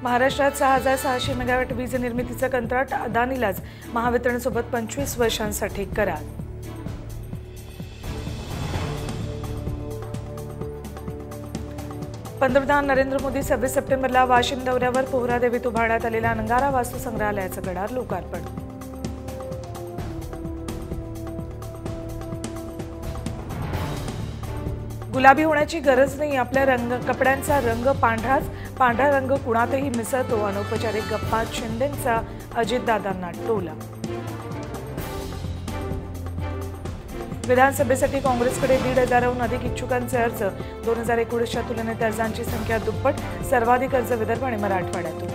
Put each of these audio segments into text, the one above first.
महाराष्ट्रात 6,600 मेगावॅट वीज निर्मितीचं कंत्राट अदानीलाच, महावितरणसोबत 25 वर्षांसाठी करार. पंतप्रधान नरेंद्र मोदी 26 सप्टेंबरला वाशिम दौऱ्यावर. पोहरादेवीत उभारण्यात आलेल्या अंगारा वास्तू संग्रहालयाचं करणार लोकार्पण. गुलाबी होण्याची गरज नाही, आपल्या कपड्यांचा रंग पांढराच, पांढरा रंग कुणातही मिसळतो. अनौपचारिक गप्पात शिंदेंचा अजितदादांना टोला. विधानसभेसाठी काँग्रेसकडे 1,500हून अधिक इच्छुकांचे अर्ज. 2019च्या तुलनेत अर्जांची संख्या दुप्पट. सर्वाधिक अर्ज विदर्भ आणि मराठवाड्यातून.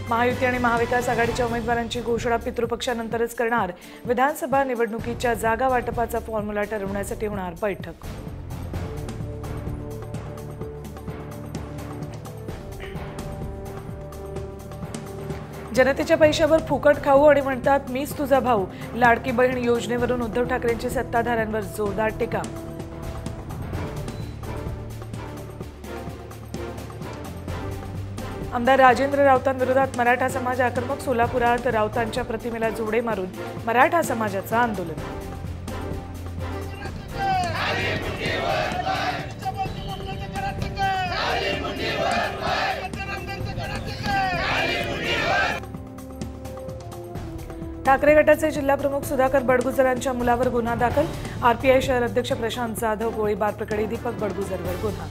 महायुती आणि महाविकास आघाडीच्या उमेदवारांची घोषणा पितृपक्षानंतरच करणार. विधानसभा निवडणुकीच्या जागा वाटपाचा फॉर्म्युला ठरवण्यासाठी होणार बैठक. जनतेच्या पैशावर फुकट खाऊ आणि म्हणतात मीच तुझा भाऊ. लाडकी बहीण योजनेवरून उद्धव ठाकरेंची सत्ताधाऱ्यांवर जोरदार टीका. आमदार राजेंद्र राऊतांविरोधात मराठा समाज आक्रमक. सोलापुरात राऊतांच्या प्रतिमेला जोडे मारून मराठा समाजाचं आंदोलन. ठाकरे गटाचे जिल्हाप्रमुख सुधाकर बडगुजरांच्या मुलावर गुन्हा दाखल. आरपीआय शहर अध्यक्ष प्रशांत जाधव गोळीबार प्रकरणी दीपक बडगुजरवर गुन्हा.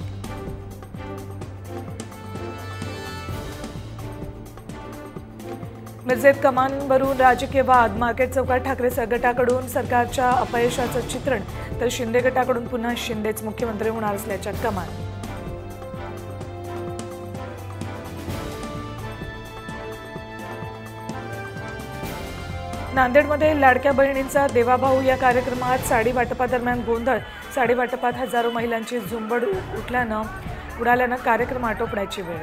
मिरजेत कमानींवरून राजकीय वाद. मार्केट चौकात ठाकरे गटाकडून सरकारच्या अपयशाचं चित्रण, तर शिंदे गटाकडून पुन्हा शिंदेच मुख्यमंत्री होणार असल्याच्या कमान. नांदेडमध्ये लाडक्या बहिणींचा देवाभाऊ या कार्यक्रमात साडी वाटपादरम्यान गोंधळ. साडी वाटपात हजारो महिलांची झुंबड उडाल्यानं कार्यक्रम आटोपण्याची वेळ.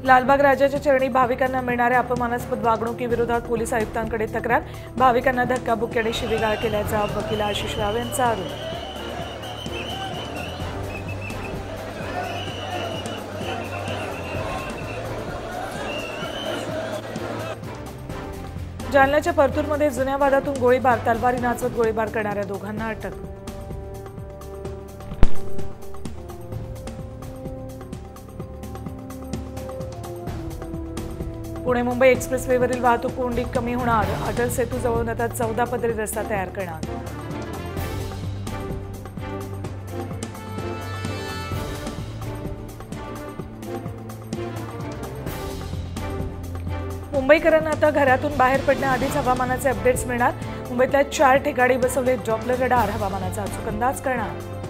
लालबाग राजाच्या चरणी भाविकांना मिळणाऱ्या अपमानास्पद वागणुकीविरोधात पोलीस आयुक्तांकडे तक्रार. भाविकांना धक्काबुक्की आणि शिवीगाळ केल्याचा वकील आशिष राव यांचा आरोप. जालन्याच्या परतूरमध्ये जुन्या वादातून गोळीबार. तलवारी नाचवत गोळीबार करणाऱ्या दोघांना अटक. पुणे मुंबई एक्सप्रेसवेवरील वाहतूक कोंडी कमी होणार. अटल सेतू जवळून आता 14 पदरी रस्ता तयार करणार. मुंबईकरांना आता घरातून बाहेर पडण्याआधीच हवामानाचे अपडेट्स मिळणार. मुंबईतल्या 4 ठिकाणी बसवले डॉपलर रडार. हवामानाचा अचूक अंदाज करणार.